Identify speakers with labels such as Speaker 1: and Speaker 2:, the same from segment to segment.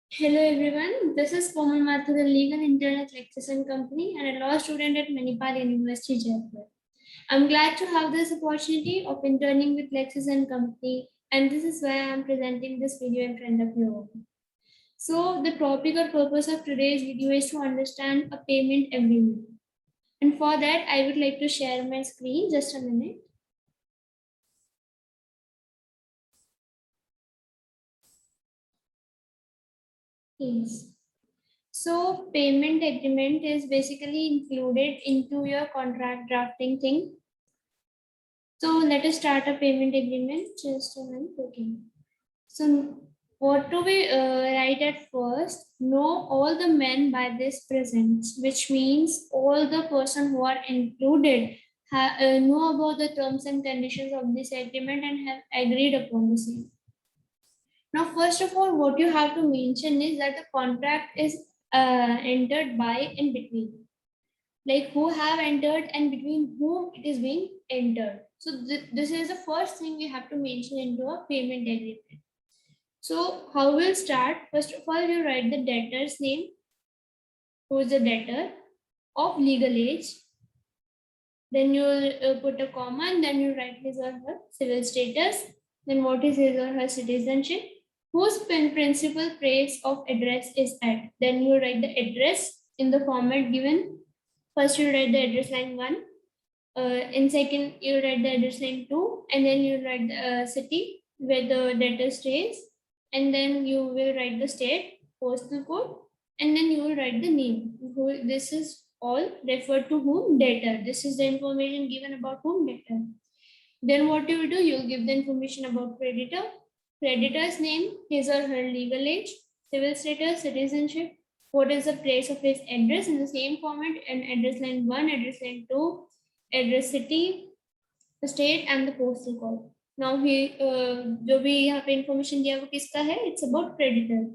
Speaker 1: Hello everyone, this is Komal Mathur, a legal intern at Lexis and Company and a law student at Manipal University, Jaipur. I'm glad to have this opportunity of interning with Lexis and Company, and this is why I'm presenting this video in front of you all. So, the topic or purpose of today's video is to understand a payment agreement. And for that, I would like to share my screen. Just a minute. Yes. So payment agreement is basically included into your contract drafting thing. So let us start a payment agreement. Just a minute. Okay. So what do we write at first? Know all the men by this presence, which means all the person who are included know about the terms and conditions of this agreement and have agreed upon the same. Now, first of all, what you have to mention is that the contract is entered by in between, like who have entered and between whom it is being entered. So this is the first thing you have to mention into a payment agreement. So how we'll start? First of all, you write the debtor's name, who is the debtor of legal age. Then you'll put a comma and then you write his or her civil status. Then what is his or her citizenship? Whose principal place of address is at? Then you write the address in the format given. First you write the address line 1. In second, you write the address line 2. And then you write the city where the debtor stays. And then you will write the state, postal code. And then you will write the name. This is all referred to whom? Debtor. This is the information given about whom? Debtor. Then what you will do? You'll give the information about creditor. Creditor's name, his or her legal age, civil status, citizenship, what is the place of his address in the same format, and address line 1, address line 2, address city, the state and the postal code. Now जो भी यहाँ पे information दिया वो किसका है? It's about creditor.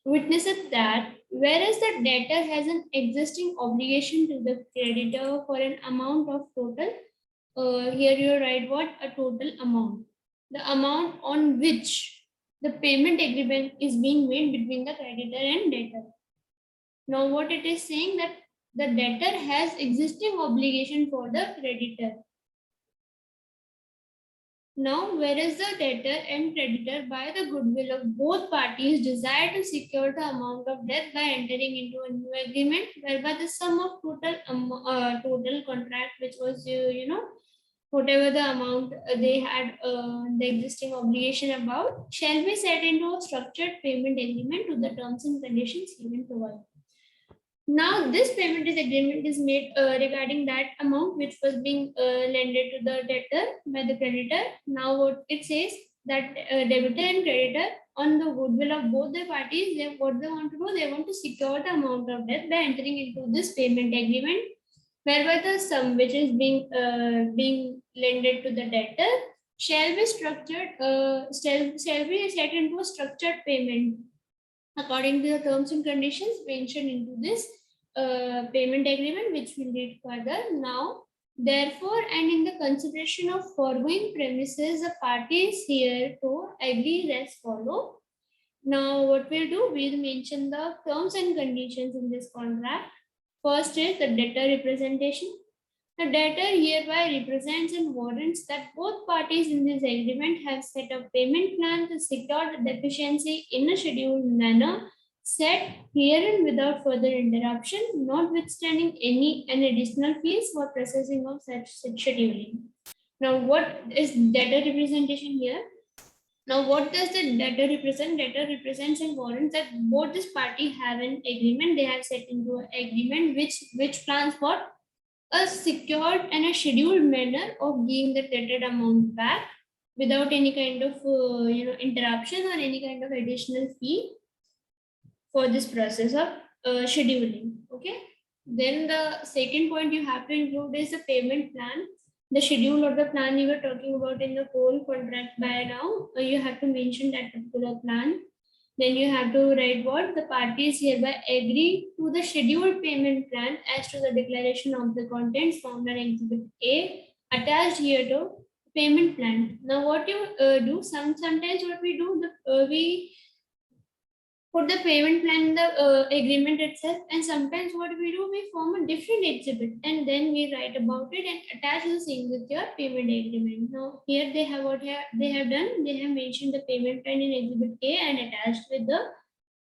Speaker 1: Witnesses that whereas the debtor has an existing obligation to the creditor for an amount of total, here you write what? A total amount. The amount on which the payment agreement is being made between the creditor and debtor. Now what it is saying that the debtor has existing obligation for the creditor. Now, whereas the debtor and creditor, by the goodwill of both parties, desire to secure the amount of debt by entering into a new agreement, whereby the sum of total contract, which was whatever the amount they had the existing obligation about, shall be set into a structured payment agreement to the terms and conditions given provided. Now, this payment agreement is made regarding that amount which was being lended to the debtor by the creditor. Now, what it says that debitor and creditor, on the goodwill of both the parties, what they want to do, they want to secure the amount of debt by entering into this payment agreement, whereby the sum which is being lended to the debtor shall be structured, shall be set into a structured payment according to the terms and conditions mentioned into this payment agreement, which will read further. Now, therefore, and in the consideration of foregoing premises, the parties here to agree as follow. Now, what we'll do, we'll mention the terms and conditions in this contract. First is the debtor representation. The debtor hereby represents and warrants that both parties in this agreement have set a payment plan to secure the deficiency in a scheduled manner set herein without further interruption, notwithstanding any additional fees for processing of such scheduling. Now, what is debtor representation here? Now, what does the debtor represent? Debtor represents and warrants that both this party have an agreement. They have set into an agreement which plans for a secured and a scheduled manner of giving the debted amount back without any kind of interruption or any kind of additional fee for this process of scheduling. Okay. Then the second point you have to include is the payment plan. The schedule or the plan you were talking about in the whole contract by now, you have to mention that particular plan. Then you have to write what the parties hereby agree to the scheduled payment plan as to the declaration of the contents found on Exhibit A attached here to payment plan. Now, what you do? Sometimes what we do, we put the payment plan in the agreement itself, and sometimes what we do, we form a different exhibit and then we write about it and attach the same with your payment agreement. Now here they have they have done, they have mentioned the payment plan in exhibit A and attached with the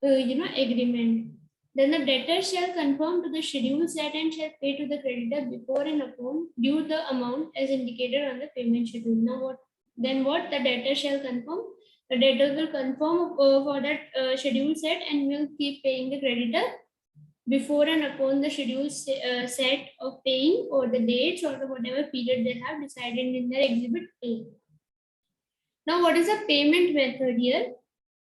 Speaker 1: agreement. Then the debtor shall conform to the schedule set and shall pay to the creditor before and upon due the amount as indicated on the payment schedule. Now what the debtor shall conform? The debtor will conform for that schedule set and will keep paying the creditor before and upon the schedule set of paying or the dates or the whatever period they have decided in their exhibit A. Now, what is the payment method here?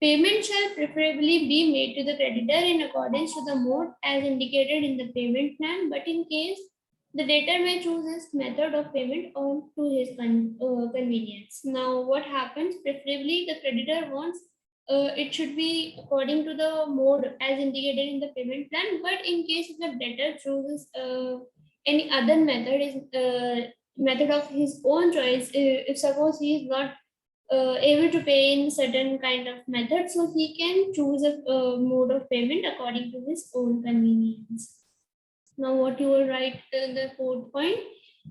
Speaker 1: Payment shall preferably be made to the creditor in accordance to the mode as indicated in the payment plan, but in case the debtor may choose his method of payment on to his convenience. Now, what happens? Preferably, the creditor wants it should be according to the mode as indicated in the payment plan, but in case if the debtor chooses any other method is method of his own choice, if suppose he is not able to pay in certain kind of method, so he can choose a mode of payment according to his own convenience. Now, what you will write in the fourth point,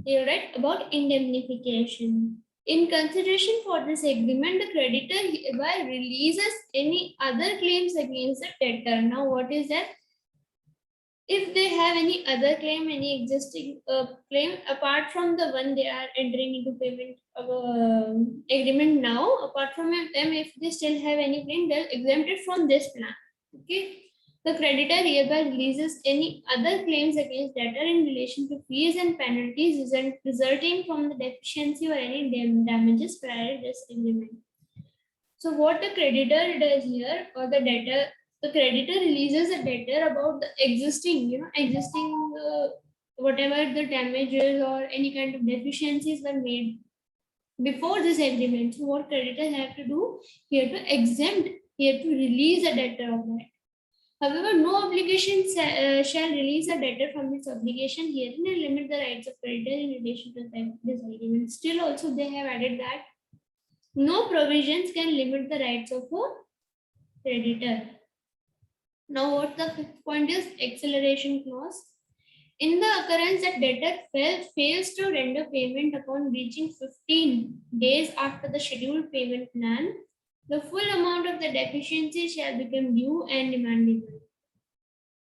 Speaker 1: you will write about indemnification. In consideration for this agreement, the creditor hereby releases any other claims against the debtor. Now, what is that? If they have any other claim, any existing claim apart from the one they are entering into payment agreement now, apart from them, if they still have any claim, they'll exempt it from this plan. Okay. The creditor hereby releases any other claims against debtor in relation to fees and penalties resulting from the deficiency or any damages prior to this agreement. So what the creditor does here, or the creditor releases the debtor about the existing, whatever the damages or any kind of deficiencies were made before this agreement. So what creditors have to do here to exempt, here to release a debtor of that. However, no obligation shall release a debtor from its obligation herein and limit the rights of creditor in relation to this agreement. Still also they have added that no provisions can limit the rights of a creditor. Now, what the fifth point is acceleration clause. In the occurrence that debtor fails to render payment upon reaching 15 days after the scheduled payment plan, the full amount of the deficiency shall become due and demandable.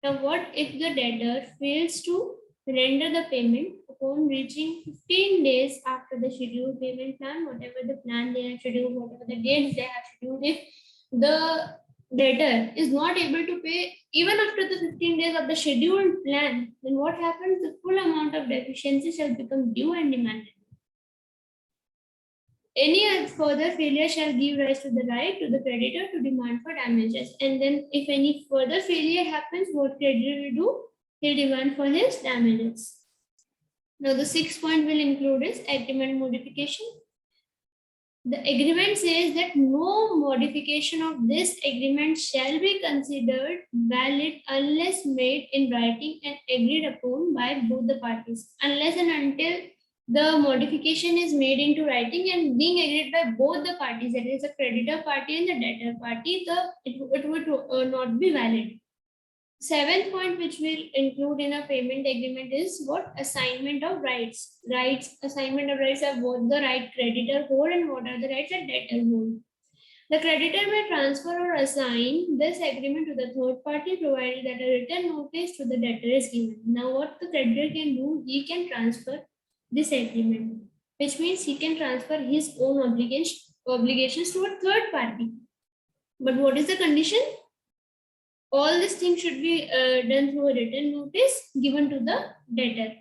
Speaker 1: Now, what if the debtor fails to render the payment upon reaching 15 days after the scheduled payment plan, whatever the plan they have scheduled, whatever the dates they have scheduled, if the debtor is not able to pay even after the 15 days of the scheduled plan, then what happens? The full amount of deficiency shall become due and demanded. Any further failure shall give rise to the right to the creditor to demand for damages. And then if any further failure happens, what creditor will do? He'll demand for his damages. Now the sixth point will include is agreement modification. The agreement says that no modification of this agreement shall be considered valid unless made in writing and agreed upon by both the parties. Unless and until the modification is made into writing and being agreed by both the parties, that is the creditor party and the debtor party, it would not be valid. Seventh point which will include in a payment agreement is what? Assignment of rights. Assignment of rights are what the right creditor hold and what are the rights that debtor hold. The creditor may transfer or assign this agreement to the third party provided that a written notice to the debtor is given. Now what the creditor can do, he can transfer this agreement, which means he can transfer his own obligations to a third party. But what is the condition? All these things should be done through a written notice given to the debtor.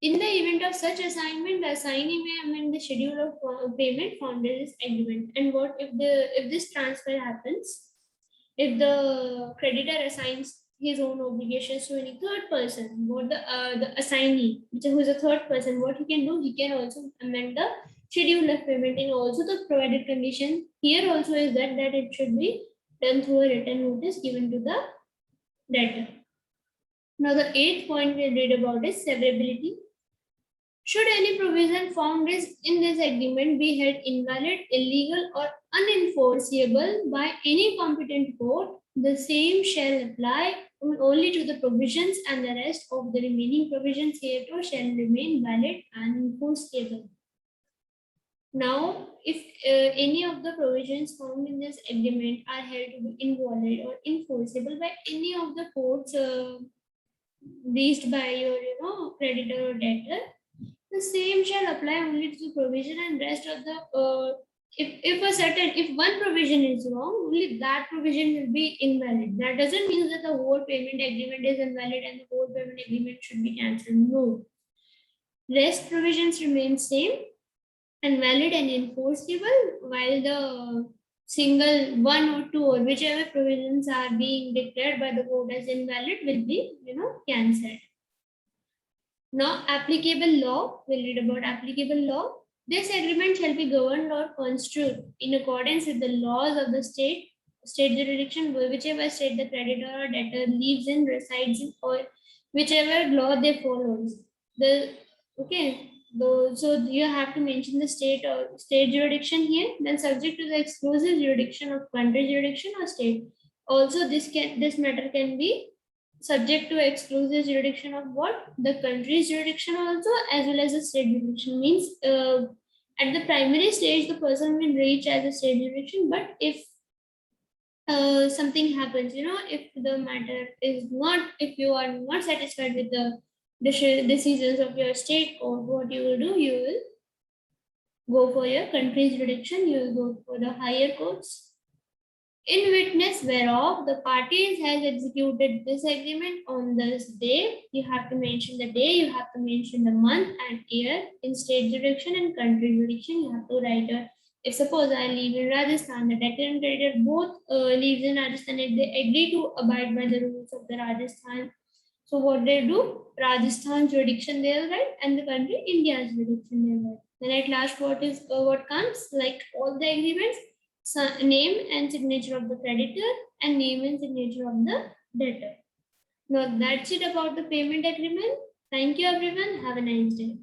Speaker 1: In the event of such assignment, the assignee may amend the schedule of payment found in this agreement. And what if this transfer happens? If the creditor assigns his own obligations to any third person, what the assignee, who is a third person, what he can do? He can also amend the schedule of payment. And also the provided condition here also is that it should be done through a written notice given to the debtor. Now the eighth point we'll read about is severability. Should any provision found in this agreement be held invalid, illegal, or unenforceable by any competent court, the same shall apply only to the provisions, and the rest of the remaining provisions hereto shall remain valid and enforceable. Now, if any of the provisions found in this agreement are held to be invalid or enforceable by any of the courts reached by your creditor or debtor, the same shall apply only to the provision, and rest of the if one provision is wrong, only that provision will be invalid. That doesn't mean that the whole payment agreement is invalid and the whole payment agreement should be cancelled. No. Rest provisions remain same and valid and enforceable, while the single one or two or whichever provisions are being declared by the court as invalid will be cancelled. Now, applicable law, we'll read about applicable law. This agreement shall be governed or construed in accordance with the laws of the state jurisdiction, whichever state the creditor or debtor lives in, resides in, or whichever law they follows. So you have to mention the state or state jurisdiction here, then subject to the exclusive jurisdiction of country jurisdiction or state. Also, this matter can be subject to exclusive jurisdiction of what? The country's jurisdiction also, as well as the state jurisdiction. Means at the primary stage, the person will reach as a state jurisdiction, but if something happens, if the matter is not, if you are not satisfied with the decisions of your state court, what you will do, you will go for your country's jurisdiction, you will go for the higher courts. In witness whereof the parties has executed this agreement on this day, you have to mention the day, you have to mention the month and year. In state jurisdiction and country jurisdiction, you have to write if suppose I live in Rajasthan, the debtor and creditor both lives in Rajasthan, if they agree to abide by the rules of the Rajasthan. So what they do, Rajasthan jurisdiction they will write, and the country India's jurisdiction they will write. Then at last, what comes, like all the agreements, name and signature of the creditor and name and signature of the debtor. Now that's it about the payment agreement. Thank you everyone. Have a nice day.